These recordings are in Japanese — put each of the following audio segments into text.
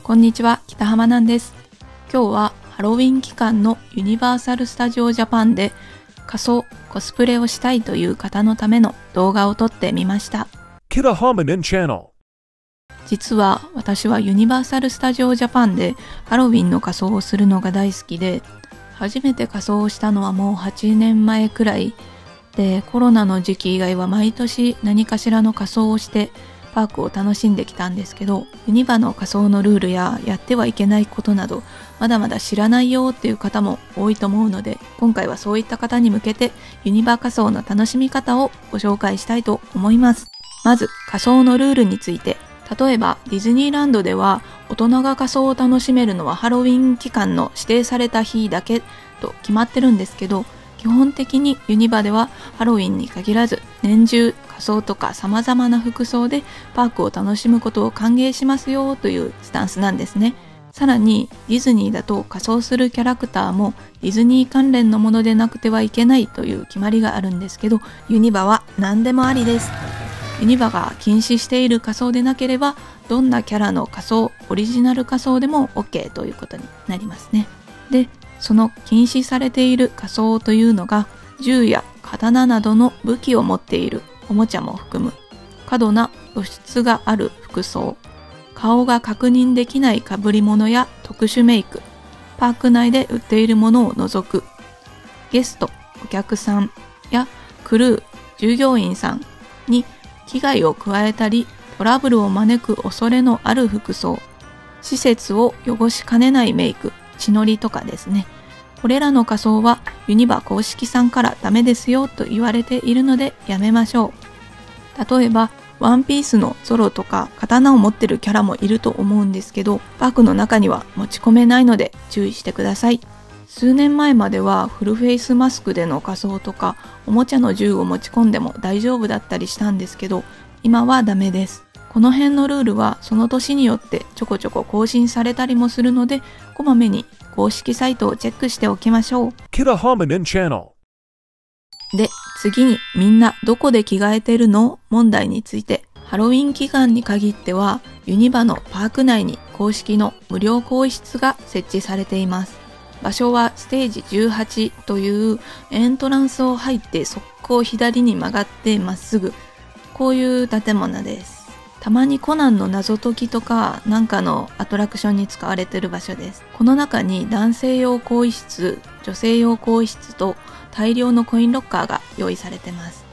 こんにちは、北浜なんです。今日はハロウィン期間のユニバーサル・スタジオ・ジャパンで仮装・コスプレをしたいという方のための動画を撮ってみました。北浜なんチャンネル。実は私はユニバーサル・スタジオ・ジャパンでハロウィンの仮装をするのが大好きで、初めて仮装をしたのはもう8年前くらいで、コロナの時期以外は毎年何かしらの仮装をしてパークを楽しんできたんですけど、ユニバの仮装のルールややってはいけないことなどまだまだ知らないよっていう方も多いと思うので、今回はそういった方に向けてユニバ仮装の楽しみ方をご紹介したいと思います。まず仮装のルールについて。例えばディズニーランドでは大人が仮装を楽しめるのはハロウィン期間の指定された日だけと決まってるんですけど、基本的にユニバではハロウィンに限らず年中仮装とか様々な服装でパークを楽しむことを歓迎しますよというスタンスなんですね。さらにディズニーだと仮装するキャラクターもディズニー関連のものでなくてはいけないという決まりがあるんですけど、ユニバは何でもありです。ユニバが禁止している仮装でなければどんなキャラの仮装、オリジナル仮装でも OK ということになりますね。で、その禁止されている仮装というのが銃や刀などの武器を持っているおもちゃも含む過度な露出がある服装、顔が確認できない被り物や特殊メイク、パーク内で売っているものを除く、ゲスト、お客さんやクルー、従業員さんに危害を加えたりトラブルを招く恐れのある服装、施設を汚しかねないメイク、血のりとかですね。これらの仮装はユニバ公式さんからダメですよと言われているのでやめましょう。例えばワンピースのゾロとか刀を持ってるキャラもいると思うんですけど、パークの中には持ち込めないので注意してください。数年前まではフルフェイスマスクでの仮装とかおもちゃの銃を持ち込んでも大丈夫だったりしたんですけど、今はダメです。この辺のルールはその年によってちょこちょこ更新されたりもするので、こまめに公式サイトをチェックしておきましょう。北浜なんチャンネル。で、次にみんなどこで着替えてるの問題について。ハロウィン期間に限ってはユニバのパーク内に公式の無料更衣室が設置されています。場所はステージ18というエントランスを入って速攻左に曲がってまっすぐ、こういう建物です。たまにコナンの謎解きとかなんかのアトラクションに使われている場所です。この中に男性用更衣室、女性用更衣室と大量のコインロッカーが用意されてます。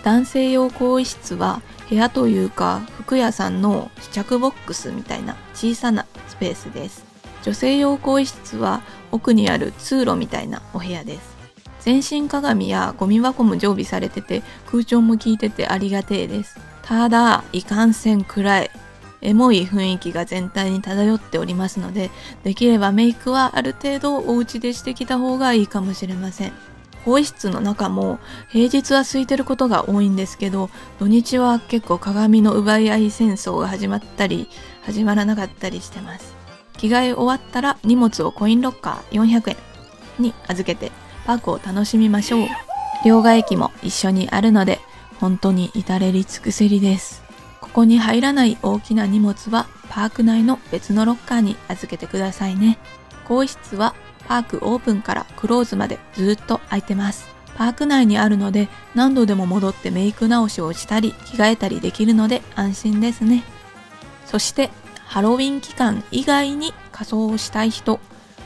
男性用更衣室は部屋というか服屋さんの試着ボックスみたいな小さなスペースです。女性用更衣室は奥にある通路みたいなお部屋です。全身鏡やゴミ箱も常備されてて空調も効いててありがてえです。ただいかんせん暗いエモい雰囲気が全体に漂っておりますので、できればメイクはある程度お家でしてきた方がいいかもしれません。更衣室の中も平日は空いてることが多いんですけど、土日は結構鏡の奪い合い戦争が始まったり始まらなかったりしてます。着替え終わったら荷物をコインロッカー400円に預けてパークを楽しみましょう。両替機も一緒にあるので本当に至れり尽くせりです。ここに入らない大きな荷物はパーク内の別のロッカーに預けてくださいね。更衣室はパークオープンからクローズまでずっと空いてます。パーク内にあるので何度でも戻ってメイク直しをしたり着替えたりできるので安心ですね。そしてハロウィン期間以外に仮装をしたい人、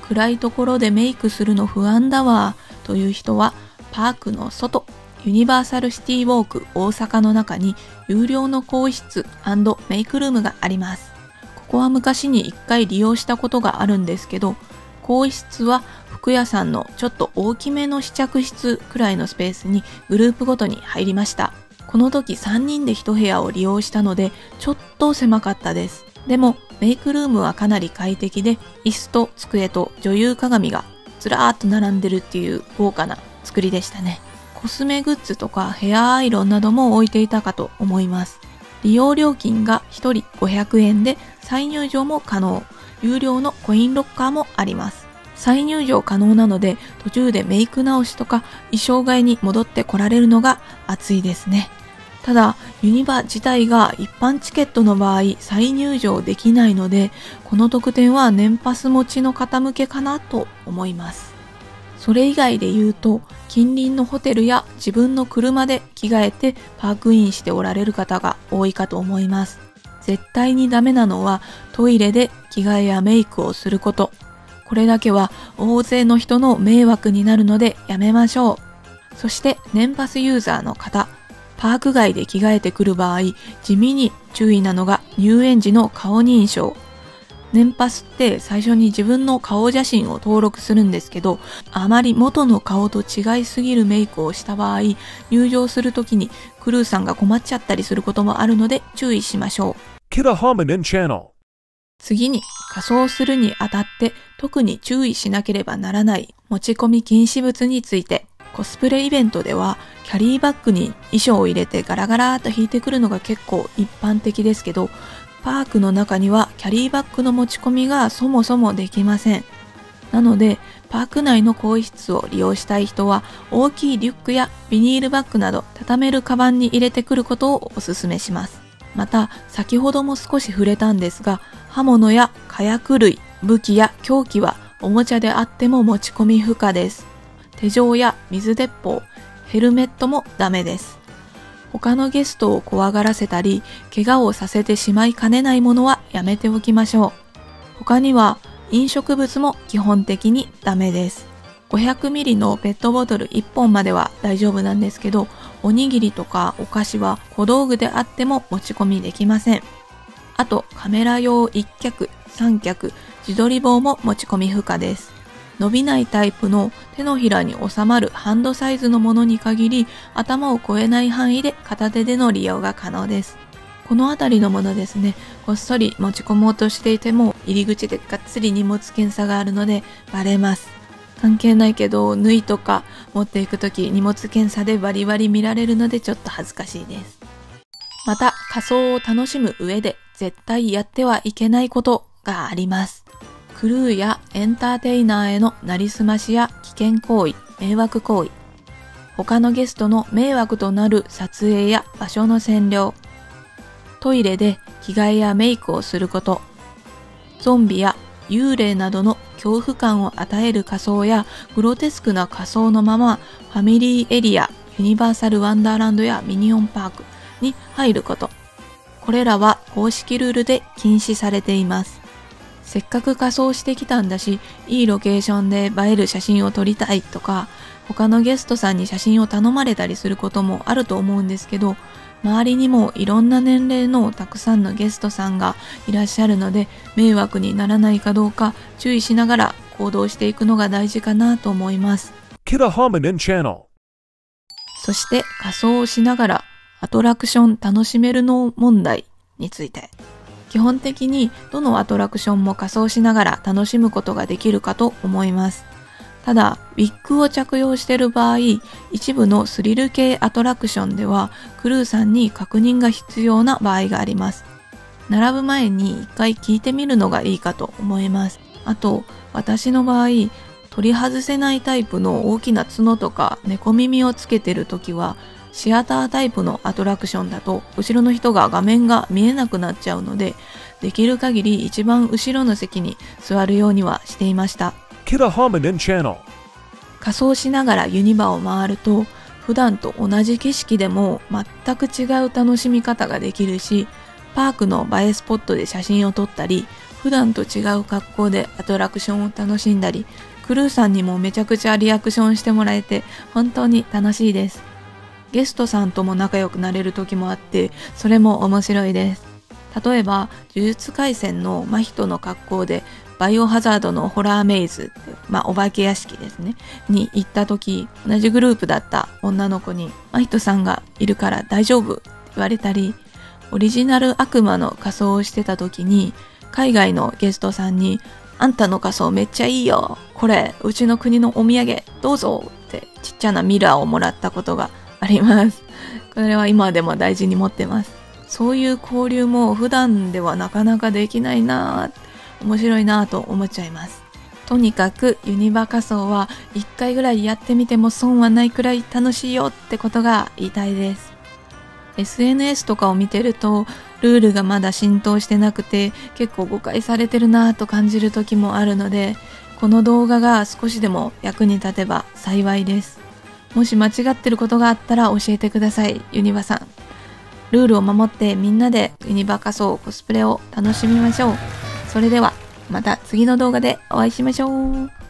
暗いところでメイクするの不安だわという人はパークの外、ユニバーサルシティウォーク大阪の中に有料の更衣室&メイクルームがあります。ここは昔に1回利用したことがあるんですけど、更衣室は服屋さんのちょっと大きめの試着室くらいのスペースにグループごとに入りました。この時3人で1部屋を利用したのでちょっと狭かったです。でもメイクルームはかなり快適で、椅子と机と女優鏡がずらーっと並んでるっていう豪華な作りでしたね。コスメグッズとかヘアアイロンなども置いていたかと思います。利用料金が1人500円で再入場も可能。有料のコインロッカーもあります。再入場可能なので途中でメイク直しとか衣装替えに戻ってこられるのが熱いですね。ただ、ユニバ自体が一般チケットの場合再入場できないので、この特典は年パス持ちの方向けかなと思います。それ以外で言うと、近隣のホテルや自分の車で着替えてパークインしておられる方が多いかと思います。絶対にダメなのはトイレで着替えやメイクをすること。これだけは大勢の人の迷惑になるのでやめましょう。そして年パスユーザーの方、パーク外で着替えてくる場合、地味に注意なのが入園時の顔認証。年パスって最初に自分の顔写真を登録するんですけど、あまり元の顔と違いすぎるメイクをした場合、入場するときにクルーさんが困っちゃったりすることもあるので注意しましょう。Kita Hominin Channel。次に仮装するにあたって特に注意しなければならない持ち込み禁止物について、コスプレイベントではキャリーバッグに衣装を入れてガラガラーと引いてくるのが結構一般的ですけど、パークの中にはキャリーバッグの持ち込みがそもそもできません。なので、パーク内の更衣室を利用したい人は大きいリュックやビニールバッグなど畳めるカバンに入れてくることをお勧めします。また、先ほども少し触れたんですが、刃物や火薬類、武器や凶器はおもちゃであっても持ち込み不可です。手錠や水鉄砲、ヘルメットもダメです。他のゲストを怖がらせたり、怪我をさせてしまいかねないものはやめておきましょう。他には飲食物も基本的にダメです。500ミリのペットボトル1本までは大丈夫なんですけど、おにぎりとかお菓子は小道具であっても持ち込みできません。あとカメラ用1脚、3脚、自撮り棒も持ち込み不可です。伸びないタイプの手のひらに収まるハンドサイズのものに限り、頭を越えない範囲で片手での利用が可能です。このあたりのものですね、こっそり持ち込もうとしていても入り口でがっつり荷物検査があるのでバレます。関係ないけど、縫いとか持っていくとき荷物検査でバリバリ見られるのでちょっと恥ずかしいです。また、仮装を楽しむ上で絶対やってはいけないことがあります。クルーやエンターテイナーへのなりすましや危険行為、迷惑行為、他のゲストの迷惑となる撮影や場所の占領、トイレで着替えやメイクをすること、ゾンビや幽霊などの恐怖感を与える仮装やグロテスクな仮装のままファミリーエリア、ユニバーサルワンダーランドやミニオンパークに入ること。これらは公式ルールで禁止されています。せっかく仮装してきたんだし、いいロケーションで映える写真を撮りたいとか、他のゲストさんに写真を頼まれたりすることもあると思うんですけど、周りにもいろんな年齢のたくさんのゲストさんがいらっしゃるので、迷惑にならないかどうか注意しながら行動していくのが大事かなと思います。Kita Hominin Channel。そして仮装をしながらアトラクション楽しめるの問題について。基本的にどのアトラクションも仮装しながら楽しむことができるかと思います。ただ、ウィッグを着用している場合、一部のスリル系アトラクションではクルーさんに確認が必要な場合があります。並ぶ前に一回聞いてみるのがいいかと思います。あと、私の場合、取り外せないタイプの大きな角とか猫耳をつけてるときは、シアタータイプのアトラクションだと後ろの人が画面が見えなくなっちゃうので、できる限り一番後ろの席に座るようにはしていました。Kita Hominin Channel。仮装しながらユニバを回ると、普段と同じ景色でも全く違う楽しみ方ができるし、パークの映えスポットで写真を撮ったり、普段と違う格好でアトラクションを楽しんだり、クルーさんにもめちゃくちゃリアクションしてもらえて本当に楽しいです。ゲストさんとも仲良くなれる時もあって、それも面白いです。例えば、呪術廻戦の真人の格好で、バイオハザードのホラーメイズって、お化け屋敷ですね、に行った時、同じグループだった女の子に、真人さんがいるから大丈夫って言われたり、オリジナル悪魔の仮装をしてた時に、海外のゲストさんに、あんたの仮装めっちゃいいよ。これ、うちの国のお土産、どうぞってちっちゃなミラーをもらったことがあります。これは今でも大事に持ってます。そういう交流も普段ではなかなかできないなぁ、面白いなぁと思っちゃいます。とにかくユニバ仮装は1回ぐらいやってみても損はないくらい楽しいよってことが言いたいです。SNS とかを見てると、ルールがまだ浸透してなくて、結構誤解されてるなぁと感じる時もあるので、この動画が少しでも役に立てば幸いです。もし間違ってることがあったら教えてください、ユニバさん。ルールを守ってみんなでユニバ仮装コスプレを楽しみましょう。それではまた次の動画でお会いしましょう。